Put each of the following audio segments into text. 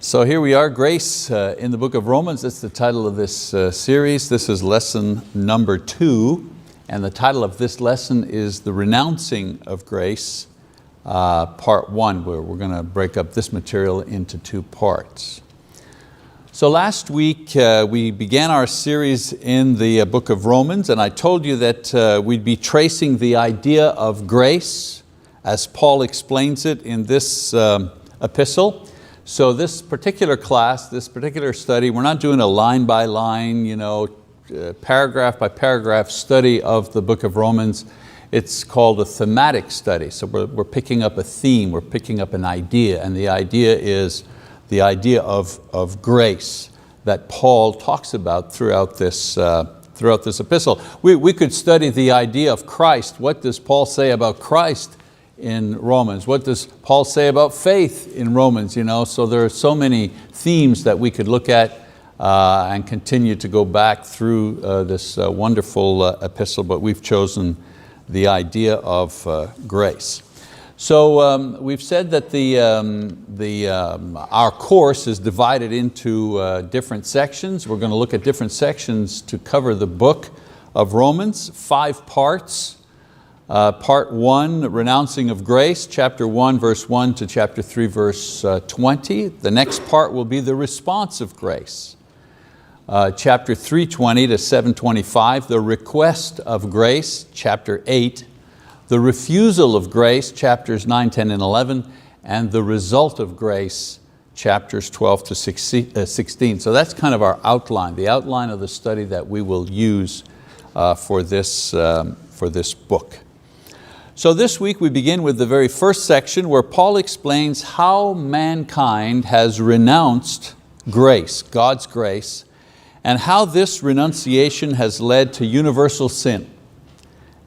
So here we are, Grace in the book of Romans. That's the title of this series. This is lesson number 2, and the title of this lesson is The Renouncing of Grace, part 1, where we're going to break up this material into 2 parts. So last week we began our series in the book of Romans, and I told you that we'd be tracing the idea of grace as Paul explains it in this epistle. So this particular class, this particular study, we're not doing a line by line, paragraph by paragraph study of the book of Romans. It's called a thematic study. So we're picking up a theme, we're picking up an idea, and the idea is the idea of grace that Paul talks about throughout this epistle. We could study the idea of Christ. What does Paul say about Christ in Romans? What does Paul say about faith in Romans? So there are so many themes that we could look at and continue to go back through this wonderful epistle, but we've chosen the idea of grace. So we've said that our course is divided into different sections. We're going to look at different sections to cover the book of Romans, 5 parts. Part 1, Renouncing of Grace, chapter 1, verse 1 to chapter 3, verse 20. The next part will be the response of grace. Chapter 3:20 to 7:25, the request of grace, chapter 8. The refusal of grace, chapters 9, 10, and 11. And the result of grace, chapters 12 to 16. So that's kind of our outline, the outline of the study that we will use for this book. So this week we begin with the very first section where Paul explains how mankind has renounced grace, God's grace, and how this renunciation has led to universal sin.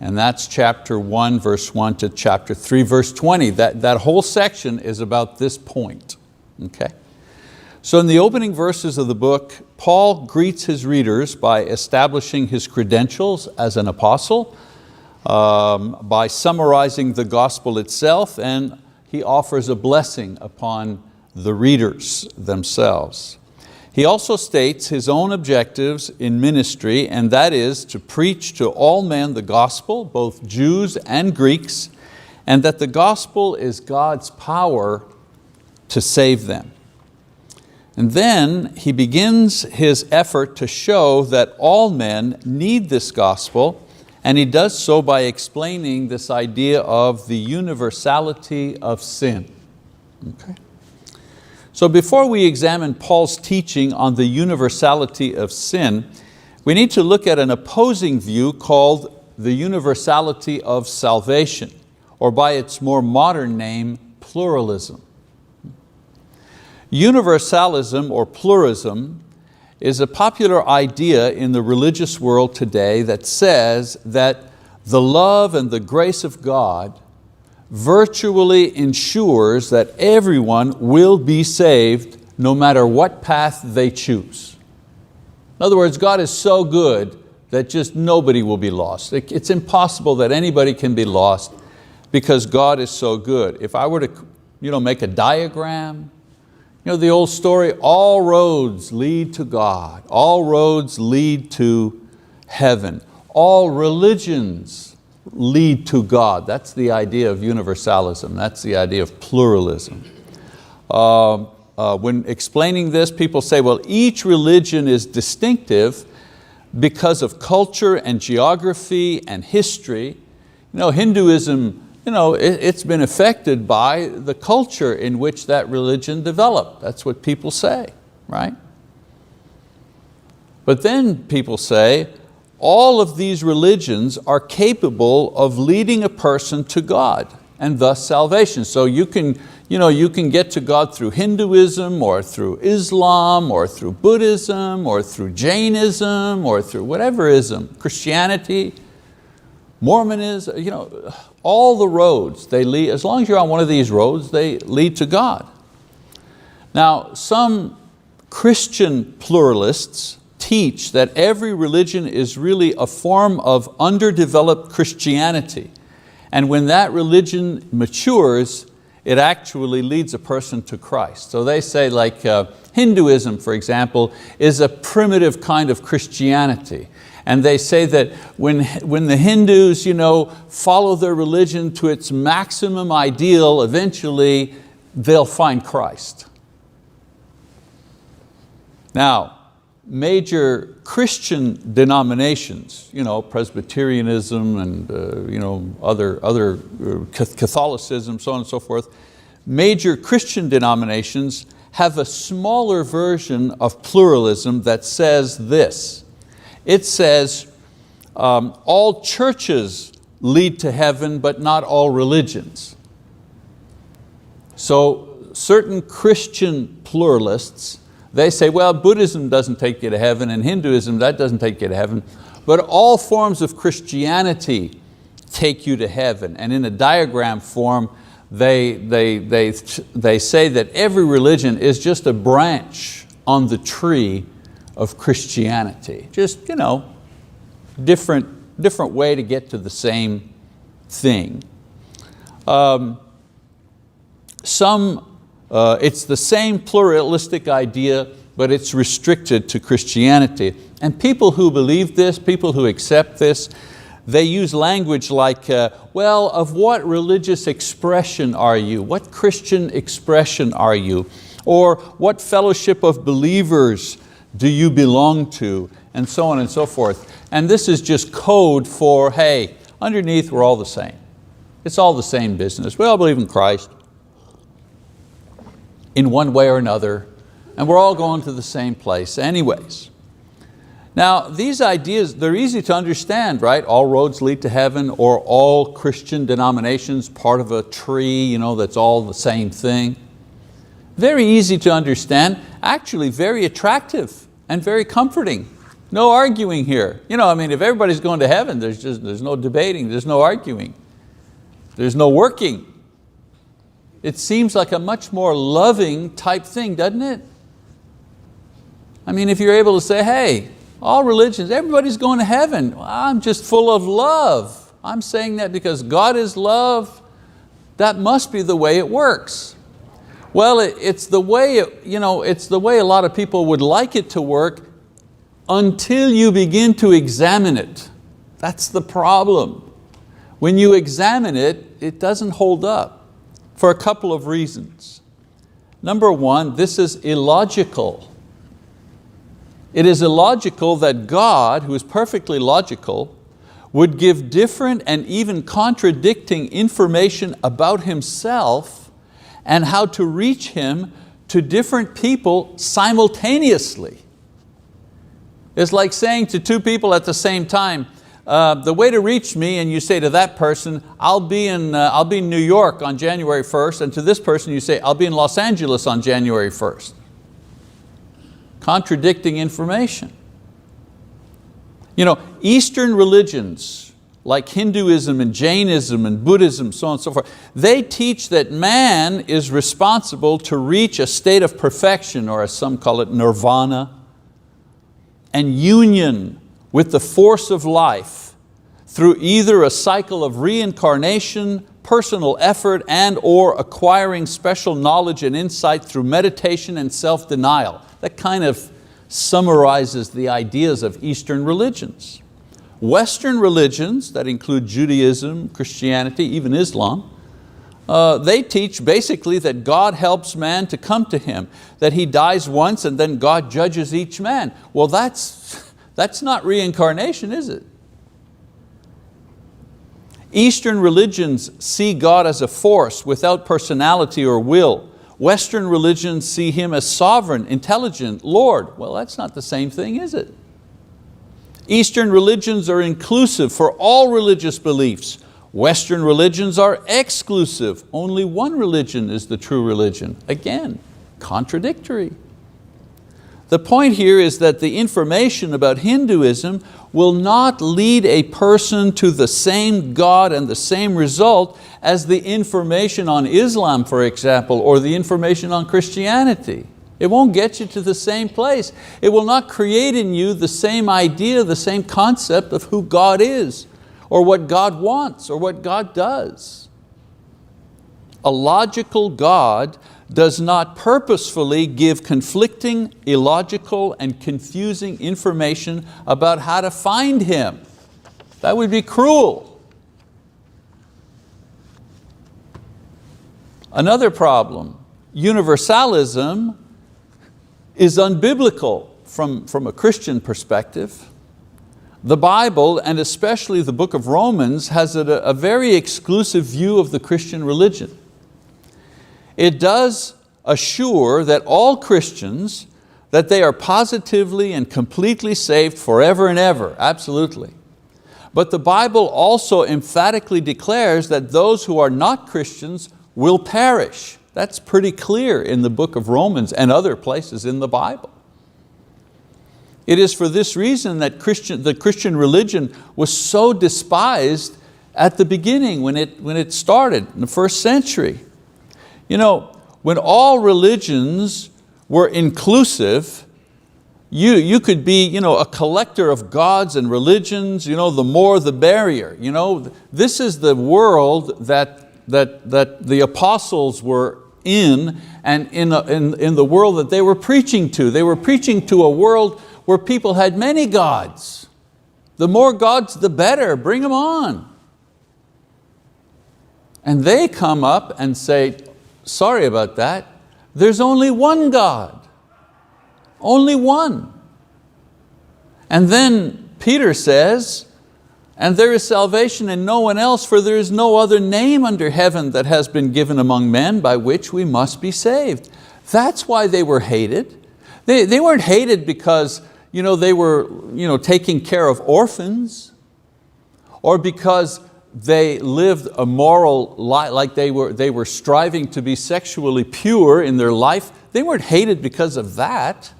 And that's chapter 1, verse 1 to chapter 3, verse 20. That whole section is about this point. Okay? So in the opening verses of the book, Paul greets his readers by establishing his credentials as an apostle, by summarizing the gospel itself, and he offers a blessing upon the readers themselves. He also states his own objectives in ministry, and that is to preach to all men the gospel, both Jews and Greeks, and that the gospel is God's power to save them. And then he begins his effort to show that all men need this gospel, and he does so by explaining this idea of the universality of sin. Okay. So before we examine Paul's teaching on the universality of sin, we need to look at an opposing view called the universality of salvation, or by its more modern name, pluralism. Universalism or pluralism is a popular idea in the religious world today that says that the love and the grace of God virtually ensures that everyone will be saved no matter what path they choose. In other words, God is so good that just nobody will be lost. It's impossible that anybody can be lost because God is so good. If I were to make a diagram, the old story, all roads lead to God. All roads lead to heaven. All religions lead to God. That's the idea of universalism. That's the idea of pluralism. When explaining this, people say, well, each religion is distinctive because of culture and geography and history. Hinduism, it's been affected by the culture in which that religion developed. That's what people say, right? But then people say, all of these religions are capable of leading a person to God and thus salvation. So you can get to God through Hinduism or through Islam or through Buddhism or through Jainism or through whatever ism, Christianity, Mormonism, all the roads, they lead, as long as you're on one of these roads, they lead to God. Now, some Christian pluralists teach that every religion is really a form of underdeveloped Christianity. And when that religion matures, it actually leads a person to Christ. So they say like Hinduism, for example, is a primitive kind of Christianity. And they say that when the Hindus follow their religion to its maximum ideal, eventually they'll find Christ. Now, major Christian denominations, Presbyterianism and other Catholicism, so on and so forth, major Christian denominations have a smaller version of pluralism that says this. It says, all churches lead to heaven, but not all religions. So certain Christian pluralists, they say, well, Buddhism doesn't take you to heaven, and Hinduism, that doesn't take you to heaven, but all forms of Christianity take you to heaven. And in a diagram form, they say that every religion is just a branch on the tree of Christianity. Just, different way to get to the same thing. It's the same pluralistic idea, but it's restricted to Christianity. And people who believe this, people who accept this, they use language like, well, of what religious expression are you? What Christian expression are you? Or what fellowship of believers do you belong to? And so on and so forth. And this is just code for, hey, underneath we're all the same. It's all the same business. We all believe in Christ in one way or another, and we're all going to the same place anyways. Now, these ideas, they're easy to understand, right? All roads lead to heaven, or all Christian denominations part of a tree, that's all the same thing. Very easy to understand, actually very attractive and very comforting. No arguing here. If everybody's going to heaven, there's no debating, there's no arguing, there's no working. It seems like a much more loving type thing, doesn't it? If you're able to say, hey, all religions, everybody's going to heaven. Well, I'm just full of love. I'm saying that because God is love. That must be the way it works. Well, it's the way a lot of people would like it to work until you begin to examine it. That's the problem. When you examine it, it doesn't hold up for a couple of reasons. Number one, this is illogical. It is illogical that God, who is perfectly logical, would give different and even contradicting information about Himself and how to reach Him to different people simultaneously. It's like saying to two people at the same time, the way to reach me, and you say to that person, I'll be in New York on January 1st, and to this person you say, I'll be in Los Angeles on January 1st. Contradicting information. Eastern religions like Hinduism and Jainism and Buddhism, so on and so forth, they teach that man is responsible to reach a state of perfection, or as some call it, nirvana, and union with the force of life through either a cycle of reincarnation, personal effort, and or acquiring special knowledge and insight through meditation and self-denial. That kind of summarizes the ideas of Eastern religions. Western religions, that include Judaism, Christianity, even Islam, they teach basically that God helps man to come to Him, that he dies once and then God judges each man. Well, that's not reincarnation, is it? Eastern religions see God as a force without personality or will. Western religions see Him as sovereign, intelligent, Lord. Well, that's not the same thing, is it? Eastern religions are inclusive for all religious beliefs. Western religions are exclusive. Only one religion is the true religion. Again, contradictory. The point here is that the information about Hinduism will not lead a person to the same God and the same result as the information on Islam, for example, or the information on Christianity. It won't get you to the same place. It will not create in you the same idea, the same concept of who God is, or what God wants, or what God does. A logical God does not purposefully give conflicting, illogical, and confusing information about how to find Him. That would be cruel. Another problem, universalism is unbiblical from a Christian perspective. The Bible, and especially the book of Romans, has a very exclusive view of the Christian religion. It does assure that all Christians, that they are positively and completely saved forever and ever, absolutely. But the Bible also emphatically declares that those who are not Christians will perish. That's pretty clear in the book of Romans and other places in the Bible. It is for this reason that the Christian religion was so despised at the beginning when it started in the first century. You know, when all religions were inclusive, you could be a collector of gods and religions, the more the merrier. This is the world that the apostles were in, and in the world that they were preaching to. They were preaching to a world where people had many gods. The more gods, the better, bring them on. And they come up and say, sorry about that, there's only one God, only one. And then Peter says, and there is salvation in no one else, for there is no other name under heaven that has been given among men by which we must be saved. That's why they were hated. They weren't hated because they were taking care of orphans, or because they lived a moral life, like they were striving to be sexually pure in their life. They weren't hated because of that.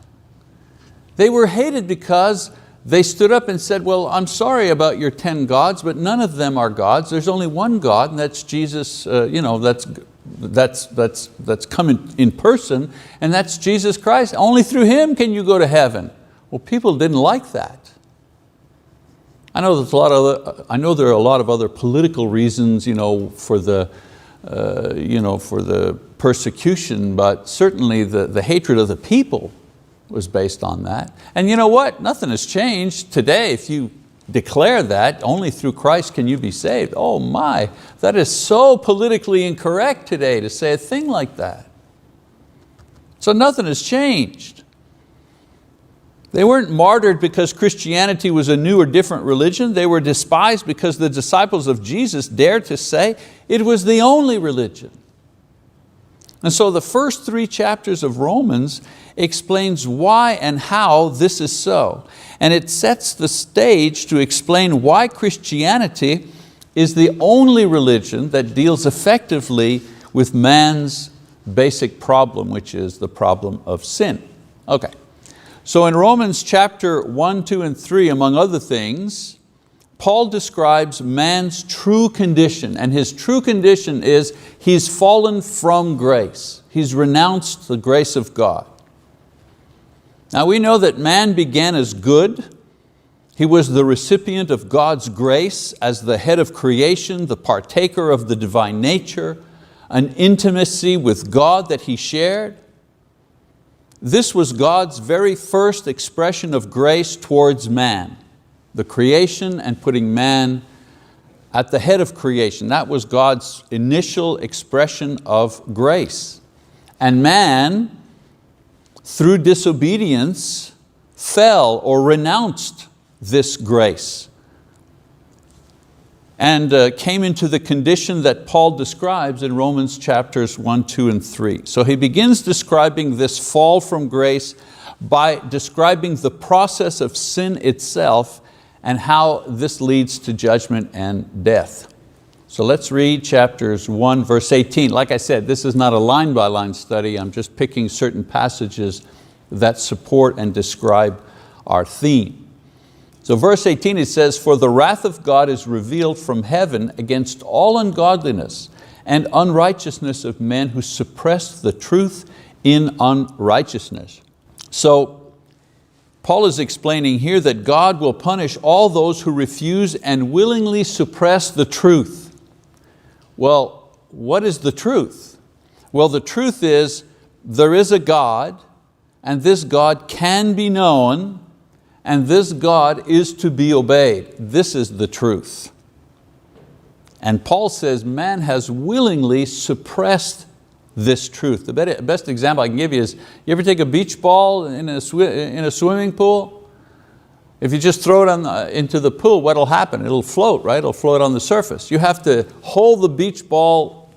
They were hated because they stood up and said, well, I'm sorry about your 10 gods, but none of them are gods. There's only one God, and that's Jesus, that's come in person, and that's Jesus Christ. Only through Him can you go to heaven. Well, people didn't like that. I know there are a lot of other political reasons, for the persecution, but certainly the hatred of the people was based on that. And you know what? Nothing has changed today. If you declare that only through Christ can you be saved, oh my, that is so politically incorrect today to say a thing like that. So nothing has changed. They weren't martyred because Christianity was a new or different religion. They were despised because the disciples of Jesus dared to say it was the only religion. And so the first 3 chapters of Romans explains why and how this is so. And it sets the stage to explain why Christianity is the only religion that deals effectively with man's basic problem, which is the problem of sin. Okay. So in Romans chapter 1, 2, and 3, among other things, Paul describes man's true condition, and his true condition is he's fallen from grace. He's renounced the grace of God. Now we know that man began as good. He was the recipient of God's grace as the head of creation, the partaker of the divine nature, an intimacy with God that he shared. This was God's very first expression of grace towards man, the creation and putting man at the head of creation. That was God's initial expression of grace. And man, through disobedience, fell or renounced this grace and came into the condition that Paul describes in Romans chapters 1, 2, and 3. So he begins describing this fall from grace by describing the process of sin itself and how this leads to judgment and death. So let's read chapters 1, verse 18. Like I said, this is not a line-by-line study. I'm just picking certain passages that support and describe our theme. So verse 18, it says, "For the wrath of God is revealed from heaven against all ungodliness and unrighteousness of men who suppress the truth in unrighteousness." So Paul is explaining here that God will punish all those who refuse and willingly suppress the truth. Well, what is the truth? Well, the truth is there is a God, and this God can be known, and this God is to be obeyed. This is the truth. And Paul says man has willingly suppressed this truth. The best example I can give you is, you ever take a beach ball in a swimming pool? If you just throw it into the pool, what'll happen? It'll float, right? It'll float on the surface. You have to hold the beach ball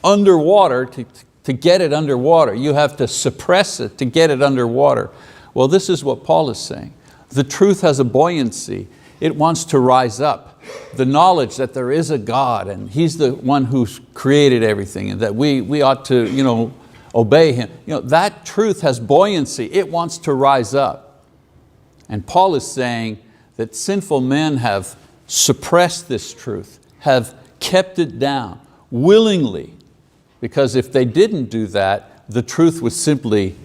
underwater to get it underwater. You have to suppress it to get it underwater. Well, this is what Paul is saying. The truth has a buoyancy. It wants to rise up. The knowledge that there is a God and He's the one who's created everything, and that we ought to obey Him. That truth has buoyancy. It wants to rise up. And Paul is saying that sinful men have suppressed this truth, have kept it down willingly, because if they didn't do that, the truth would simply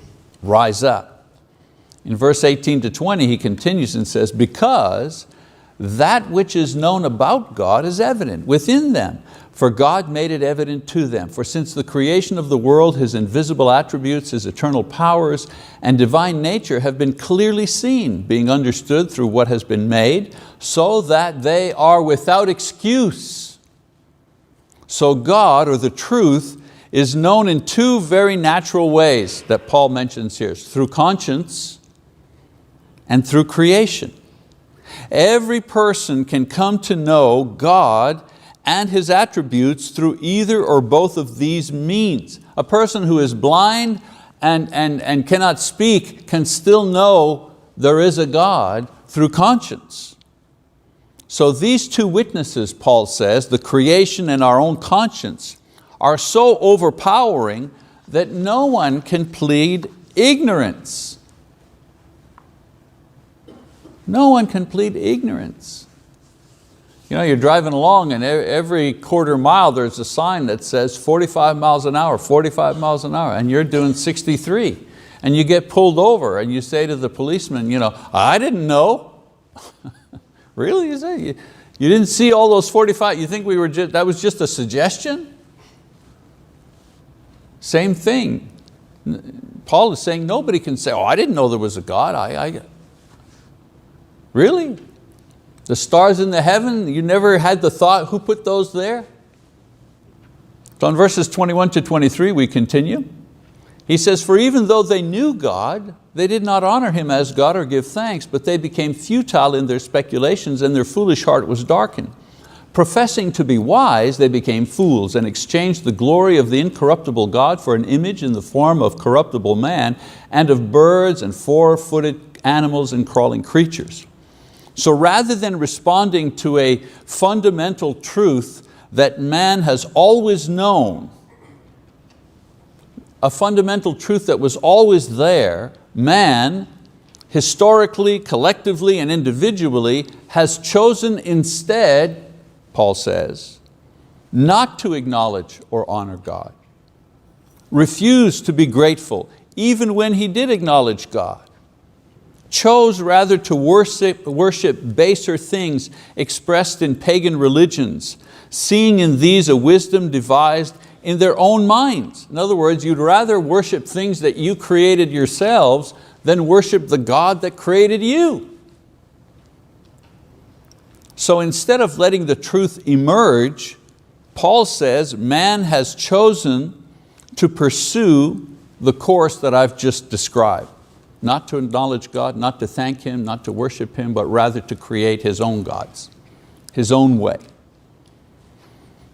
rise up. In verse 18 to 20, he continues and says, because that which is known about God is evident within them, for God made it evident to them. For since the creation of the world, His invisible attributes, His eternal powers, and divine nature have been clearly seen, being understood through what has been made, so that they are without excuse. So God, or the truth, is known in two very natural ways that Paul mentions here, through conscience and through creation. Every person can come to know God and His attributes through either or both of these means. A person who is blind and cannot speak can still know there is a God through conscience. So these two witnesses, Paul says, the creation and our own conscience, are so overpowering that no one can plead ignorance. No one can plead ignorance. You're driving along and every quarter mile there's a sign that says 45 miles an hour, 45 miles an hour, and you're doing 63. And you get pulled over and you say to the policeman, I didn't know. Really, you say? You didn't see all those 45, you think that was just a suggestion? Same thing. Paul is saying nobody can say, I didn't know there was a God. Really? The stars in the heaven, you never had the thought, who put those there? So in verses 21 to 23 we continue. He says, for even though they knew God, they did not honor Him as God or give thanks, but they became futile in their speculations, and their foolish heart was darkened. Professing to be wise, they became fools and exchanged the glory of the incorruptible God for an image in the form of corruptible man and of birds and four-footed animals and crawling creatures. So rather than responding to a fundamental truth that man has always known, a fundamental truth that was always there, man, historically, collectively, and individually, has chosen instead, Paul says, not to acknowledge or honor God, refused to be grateful, even when he did acknowledge God, chose rather to worship baser things expressed in pagan religions, seeing in these a wisdom devised in their own minds. In other words, you'd rather worship things that you created yourselves than worship the God that created you. So instead of letting the truth emerge, Paul says man has chosen to pursue the course that I've just described. Not to acknowledge God, not to thank Him, not to worship Him, but rather to create his own gods, his own way.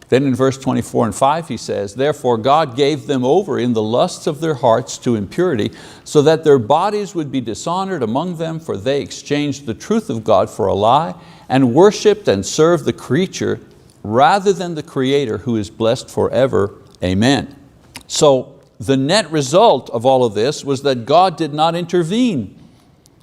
Then in verse 24 and 5 he says, therefore God gave them over in the lusts of their hearts to impurity, so that their bodies would be dishonored among them, for they exchanged the truth of God for a lie, and worshipped and served the creature rather than the Creator, who is blessed forever. Amen. So the net result of all of this was that God did not intervene.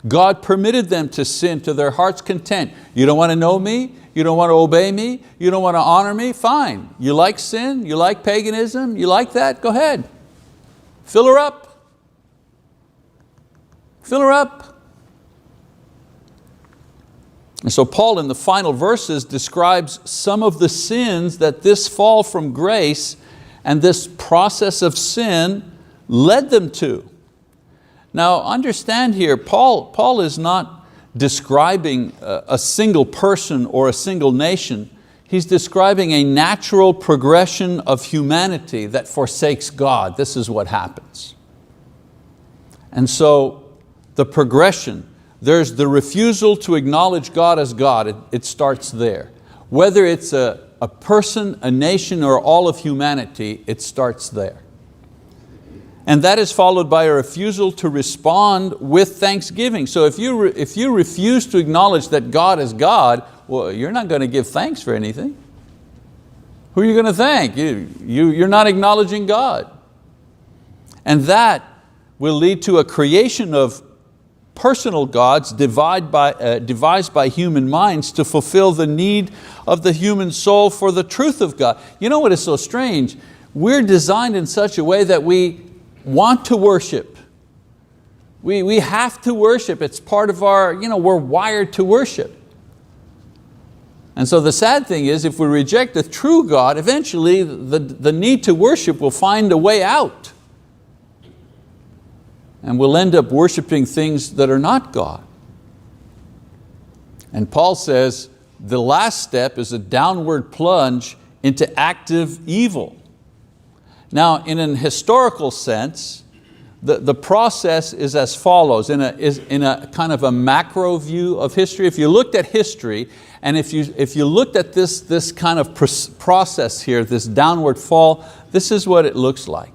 God permitted them to sin to their heart's content. You don't want to know me? You don't want to obey me? You don't want to honor me? Fine. You like sin? You like paganism? You like that? Go ahead. Fill her up. Fill her up. And so Paul in the final verses describes some of the sins that this fall from grace and this process of sin led them to. Now understand here, Paul is not describing a single person or a single nation. He's describing a natural progression of humanity that forsakes God. This is what happens. And so the progression, there's the refusal to acknowledge God as God. It starts there. Whether it's a person, a nation, or all of humanity, it starts there. And that is followed by a refusal to respond with thanksgiving. So if you refuse to acknowledge that God is God, well, you're not going to give thanks for anything. Who are you going to thank? You're not acknowledging God. And that will lead to a creation of personal gods devised by human minds to fulfill the need of the human soul for the truth of God. You know what is so strange? We're designed in such a way that we want to worship. We have to worship. It's part of our, we're wired to worship. And so the sad thing is, if we reject the true God, eventually the need to worship will find a way out. And we'll end up worshiping things that are not God. And Paul says the last step is a downward plunge into active evil. Now, in an historical sense, the process is as follows, in a kind of a macro view of history. If you looked at history, and if you looked at this kind of process here, this downward fall, this is what it looks like.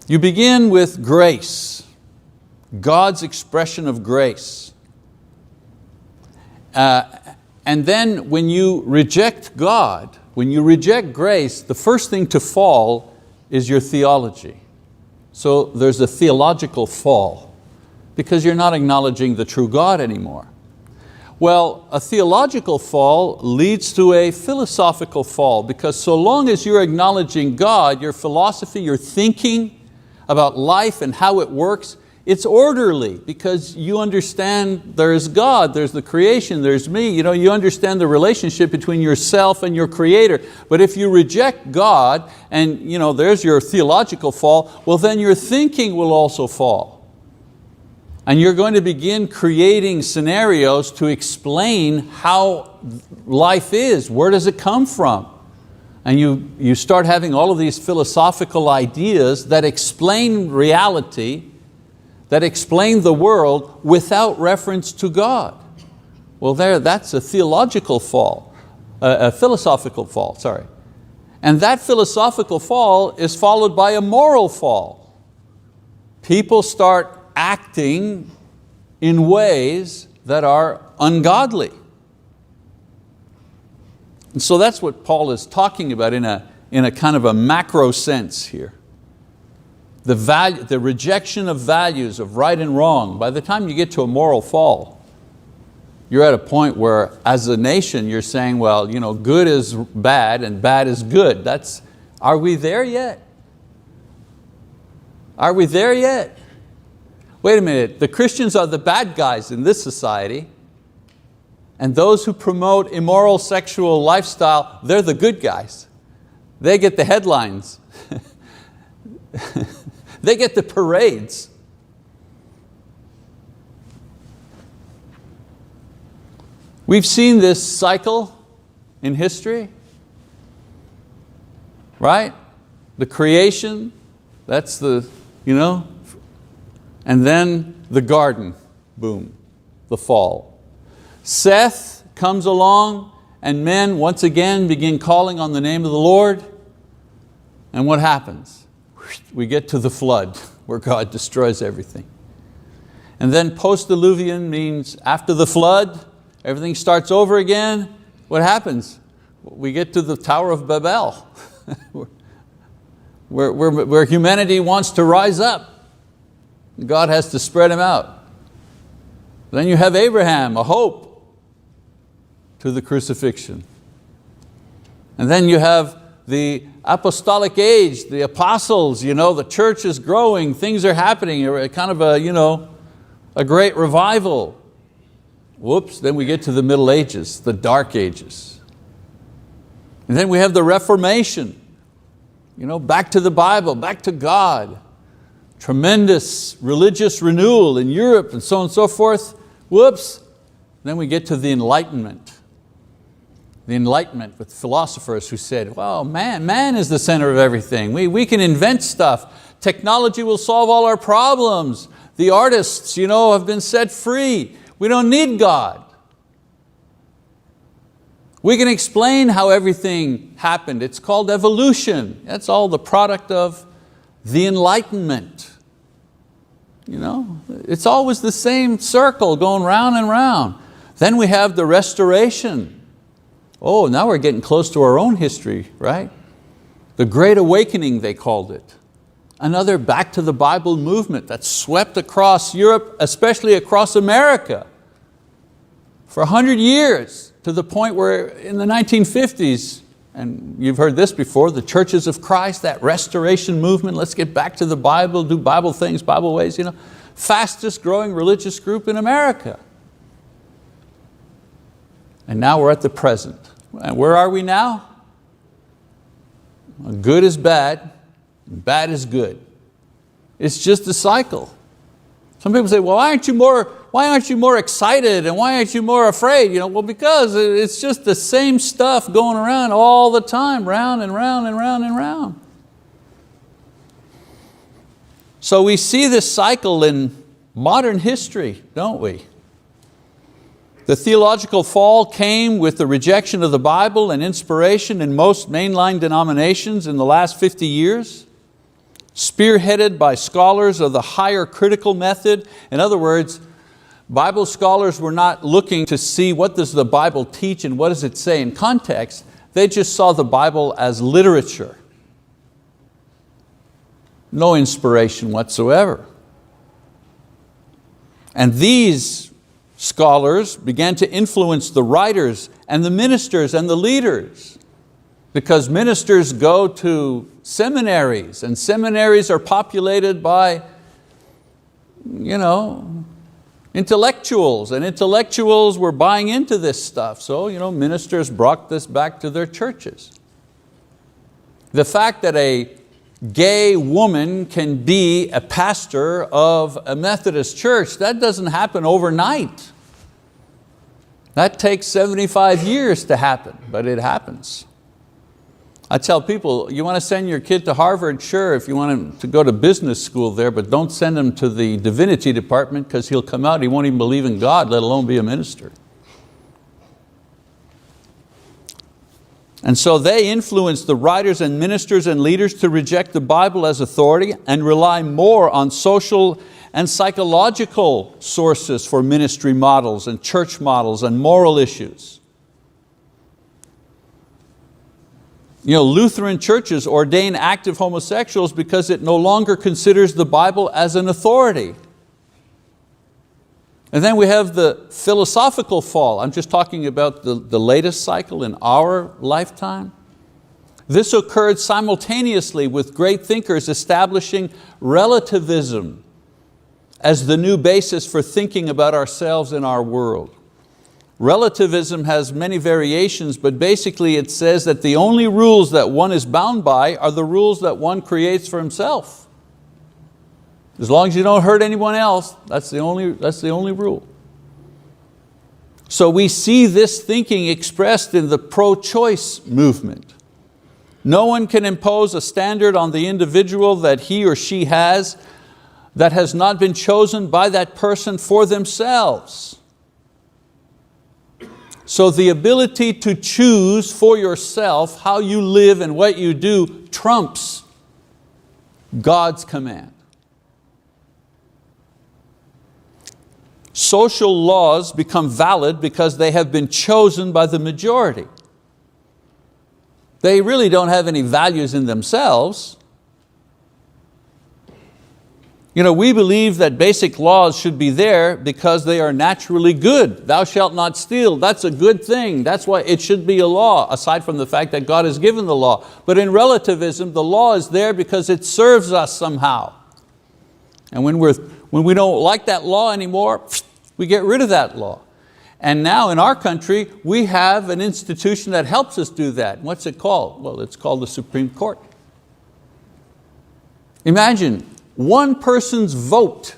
You begin with grace, God's expression of grace. And then when you reject God, when you reject grace, the first thing to fall is your theology. So there's a theological fall because you're not acknowledging the true God anymore. Well, a theological fall leads to a philosophical fall, because so long as you're acknowledging God, your philosophy, your thinking about life and how it works, it's orderly because you understand there's God, there's the creation, there's me. You understand the relationship between yourself and your Creator. But if you reject God and there's your theological fall, well then your thinking will also fall. And you're going to begin creating scenarios to explain how life is. Where does it come from? And you start having all of these philosophical ideas that explain reality, that explain the world without reference to God. Well, that's a theological fall, a philosophical fall, sorry. And that philosophical fall is followed by a moral fall. People start acting in ways that are ungodly. And so that's what Paul is talking about in a kind of a macro sense here. The rejection of values of right and wrong. By the time you get to a moral fall, you're at a point where as a nation you're saying, well, good is bad and bad is good. Are we there yet? Are we there yet? Wait a minute, the Christians are the bad guys in this society, and those who promote immoral sexual lifestyle, they're the good guys. They get the headlines. They get the parades. We've seen this cycle in history, right? The creation, that's and then the garden, boom, the fall. Seth comes along and men once again begin calling on the name of the Lord. And what happens? We get to the flood where God destroys everything. And then post-diluvian means after the flood, everything starts over again. What happens? We get to the Tower of Babel where humanity wants to rise up. God has to spread them out. Then you have Abraham, a hope to the crucifixion. And then you have the apostolic age, the apostles, the church is growing, things are happening, kind of a great revival. Whoops, then we get to the Middle Ages, the Dark Ages. And then we have the Reformation, back to the Bible, back to God. Tremendous religious renewal in Europe and so on and so forth. Whoops. Then we get to the Enlightenment. The Enlightenment with philosophers who said, well, man is the center of everything. We can invent stuff. Technology will solve all our problems. The artists have been set free. We don't need God. We can explain how everything happened. It's called evolution. That's all the product of the Enlightenment. It's always the same circle going round and round. Then we have the Restoration. Oh, now we're getting close to our own history, right? The Great Awakening, they called it. Another back to the Bible movement that swept across Europe, especially across America, for 100 years, to the point where in the 1950s, and you've heard this before, the Churches of Christ, that Restoration movement, let's get back to the Bible, do Bible things, Bible ways, fastest growing religious group in America. And now we're at the present. And where are we now? Good is bad, and bad is good. It's just a cycle. Some people say, well, why aren't you more excited and why aren't you more afraid? Well, because it's just the same stuff going around all the time, round and round and round and round. So we see this cycle in modern history, don't we? The theological fall came with the rejection of the Bible and inspiration in most mainline denominations in the last 50 years. Spearheaded by scholars of the higher critical method. In other words, Bible scholars were not looking to see what does the Bible teach and what does it say in context. They just saw the Bible as literature. No inspiration whatsoever. And these scholars began to influence the writers and the ministers and the leaders, because ministers go to seminaries and seminaries are populated by intellectuals, and intellectuals were buying into this stuff. So ministers brought this back to their churches. The fact that a gay woman can be a pastor of a Methodist church, that doesn't happen overnight. That takes 75 years to happen, but it happens. I tell people, you want to send your kid to Harvard? Sure, if you want him to go to business school there, but don't send him to the divinity department, because he'll come out, he won't even believe in God, let alone be a minister. And so they influenced the writers and ministers and leaders to reject the Bible as authority and rely more on social and psychological sources for ministry models and church models and moral issues. Lutheran churches ordain active homosexuals because it no longer considers the Bible as an authority. And then we have the philosophical fall. I'm just talking about the latest cycle in our lifetime. This occurred simultaneously with great thinkers establishing relativism as the new basis for thinking about ourselves and our world. Relativism has many variations, but basically it says that the only rules that one is bound by are the rules that one creates for himself. As long as you don't hurt anyone else, that's the only rule. So we see this thinking expressed in the pro-choice movement. No one can impose a standard on the individual that he or she has that has not been chosen by that person for themselves. So the ability to choose for yourself how you live and what you do trumps God's command. Social laws become valid because they have been chosen by the majority. They really don't have any values in themselves. We believe that basic laws should be there because they are naturally good. Thou shalt not steal, that's a good thing. That's why it should be a law, aside from the fact that God has given the law. But in relativism, the law is there because it serves us somehow. And when we don't like that law anymore, we get rid of that law. And now in our country, we have an institution that helps us do that. What's it called? Well, it's called the Supreme Court. Imagine one person's vote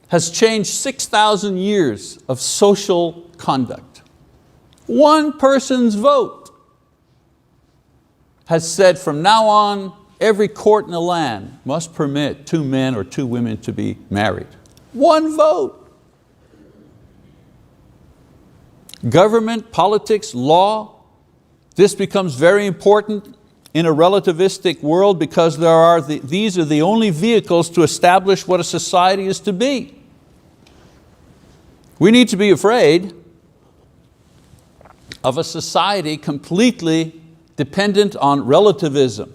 has changed 6,000 years of social conduct. One person's vote has said from now on, every court in the land must permit 2 men or 2 women to be married. One vote. Government, politics, law, this becomes very important in a relativistic world because these are the only vehicles to establish what a society is to be. We need to be afraid of a society completely dependent on relativism.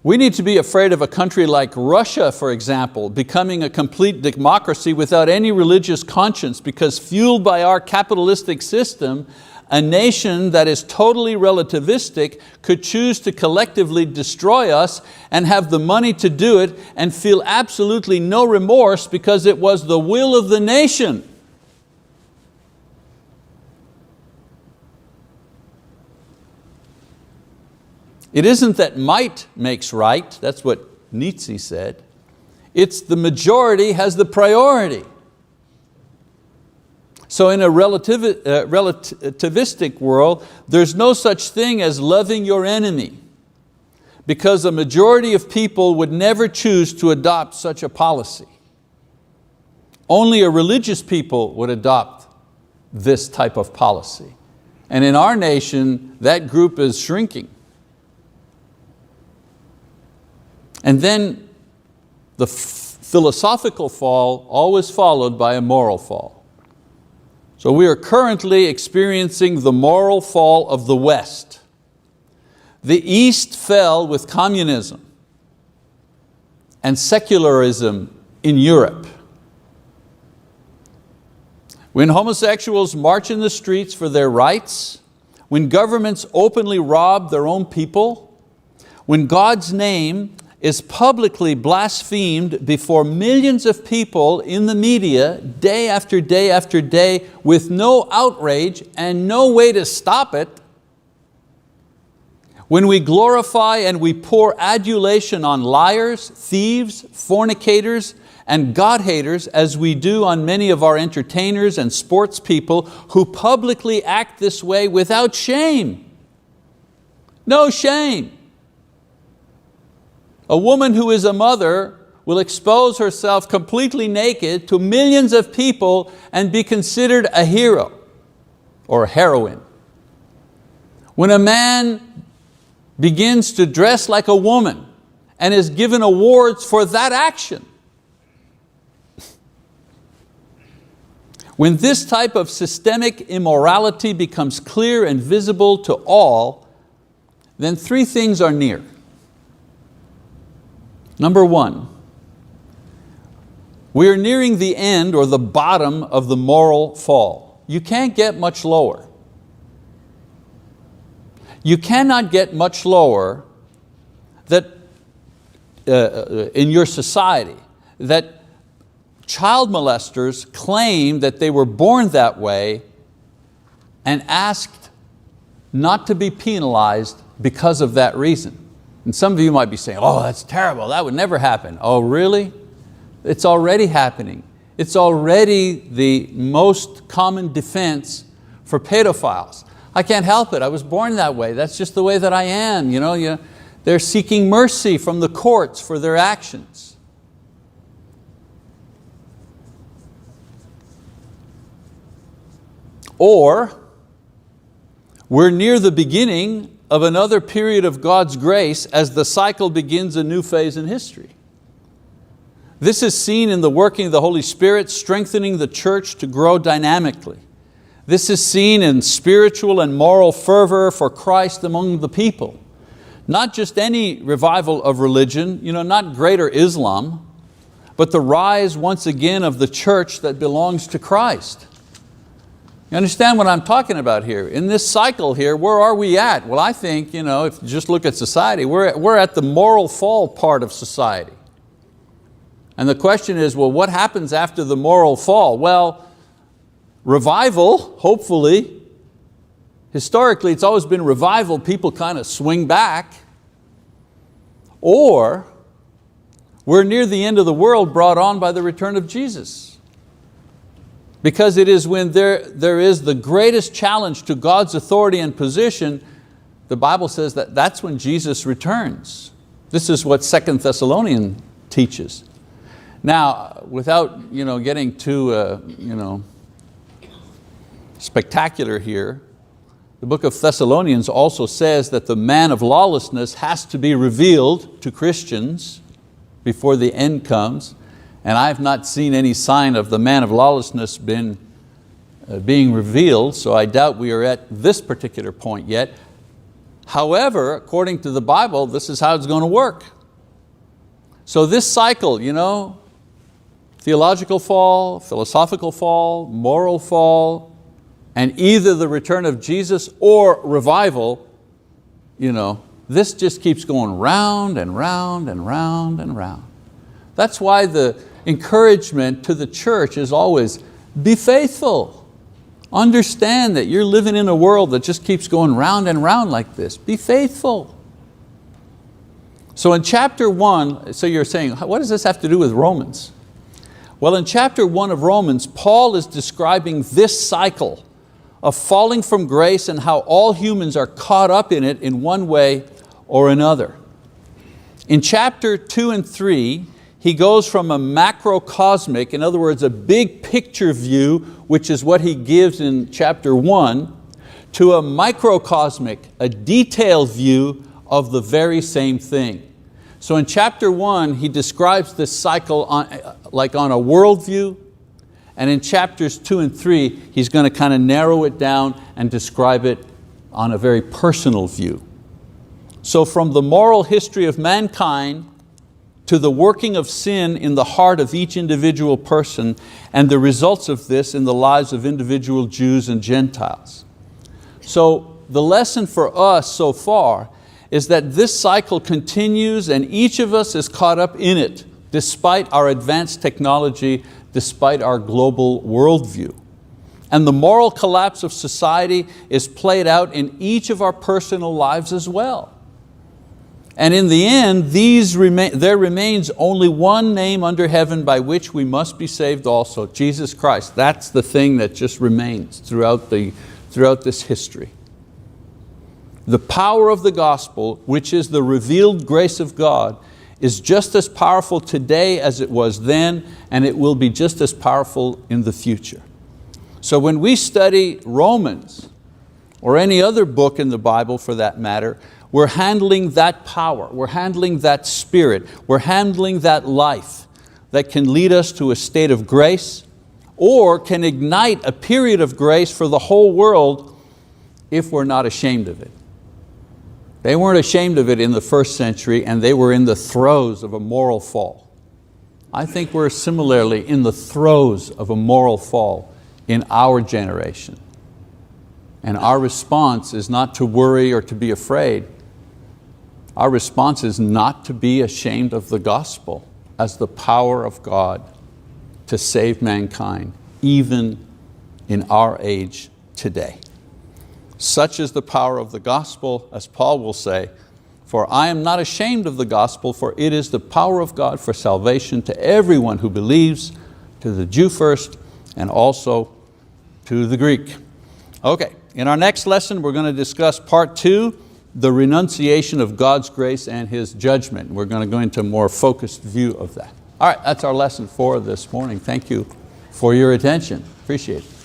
We need to be afraid of a country like Russia, for example, becoming a complete democracy without any religious conscience, because fueled by our capitalistic system, a nation that is totally relativistic could choose to collectively destroy us and have the money to do it and feel absolutely no remorse because it was the will of the nation. It isn't that might makes right, that's what Nietzsche said. It's the majority has the priority. So in a relativistic world, there's no such thing as loving your enemy, because a majority of people would never choose to adopt such a policy. Only a religious people would adopt this type of policy. And in our nation, that group is shrinking. And then the philosophical fall always followed by a moral fall. So we are currently experiencing the moral fall of the West. The East fell with communism and secularism in Europe. When homosexuals march in the streets for their rights, when governments openly rob their own people, when God's name is publicly blasphemed before millions of people in the media day after day after day with no outrage and no way to stop it, when we glorify and we pour adulation on liars, thieves, fornicators, and God-haters, as we do on many of our entertainers and sports people who publicly act this way without shame. No shame. A woman who is a mother will expose herself completely naked to millions of people and be considered a hero or a heroine. When a man begins to dress like a woman and is given awards for that action, when this type of systemic immorality becomes clear and visible to all, then 3 things are near. Number 1, we are nearing the end or the bottom of the moral fall. You can't get much lower. You cannot get much lower in your society that child molesters claim that they were born that way and asked not to be penalized because of that reason. And some of you might be saying, oh, that's terrible, that would never happen. Oh, really? It's already happening. It's already the most common defense for pedophiles. I can't help it, I was born that way, that's just the way that I am. They're seeking mercy from the courts for their actions. Or, we're near the beginning of another period of God's grace as the cycle begins a new phase in history. This is seen in the working of the Holy Spirit, strengthening the church to grow dynamically. This is seen in spiritual and moral fervor for Christ among the people. Not just any revival of religion, not greater Islam, but the rise once again of the church that belongs to Christ. You understand what I'm talking about here? In this cycle here, where are we at? Well, I think, if you just look at society, we're at the moral fall part of society. And the question is, well, what happens after the moral fall? Well, revival, hopefully, historically it's always been revival, people kind of swing back, or we're near the end of the world brought on by the return of Jesus. Because it is when there is the greatest challenge to God's authority and position, the Bible says that that's when Jesus returns. This is what 2 Thessalonians teaches. Now, without getting too spectacular here, the book of Thessalonians also says that the man of lawlessness has to be revealed to Christians before the end comes. And I have not seen any sign of the man of lawlessness being revealed, so I doubt we are at this particular point yet. However, according to the Bible, this is how it's going to work. So this cycle, theological fall, philosophical fall, moral fall, and either the return of Jesus or revival, this just keeps going round and round and round and round. That's why the encouragement to the church is always, be faithful. Understand that you're living in a world that just keeps going round and round like this. Be faithful. So in chapter 1, so you're saying, what does this have to do with Romans? Well, in chapter 1 of Romans, Paul is describing this cycle of falling from grace and how all humans are caught up in it in one way or another. In chapter 2 and 3, he goes from a macrocosmic, in other words, a big picture view, which is what he gives in chapter 1, to a microcosmic, a detailed view of the very same thing. So in chapter 1, he describes this cycle like on a worldview, and in chapters 2 and 3, he's going to kind of narrow it down and describe it on a very personal view. So from the moral history of mankind to the working of sin in the heart of each individual person and the results of this in the lives of individual Jews and Gentiles. So the lesson for us so far is that this cycle continues and each of us is caught up in it, despite our advanced technology, despite our global worldview. And the moral collapse of society is played out in each of our personal lives as well. And in the end, there remains only one name under heaven by which we must be saved also, Jesus Christ. That's the thing that just remains throughout this history. The power of the gospel, which is the revealed grace of God, is just as powerful today as it was then, and it will be just as powerful in the future. So when we study Romans, or any other book in the Bible for that matter, we're handling that power, we're handling that spirit, we're handling that life that can lead us to a state of grace or can ignite a period of grace for the whole world if we're not ashamed of it. They weren't ashamed of it in the first century and they were in the throes of a moral fall. I think we're similarly in the throes of a moral fall in our generation. And our response is not to worry or to be afraid. Our response is not to be ashamed of the gospel as the power of God to save mankind, even in our age today. Such is the power of the gospel, as Paul will say, for I am not ashamed of the gospel, for it is the power of God for salvation to everyone who believes, to the Jew first, and also to the Greek. Okay, in our next lesson, we're going to discuss part 2, the renunciation of God's grace and His judgment. We're going to go into a more focused view of that. All right, that's our lesson for this morning. Thank you for your attention. Appreciate it.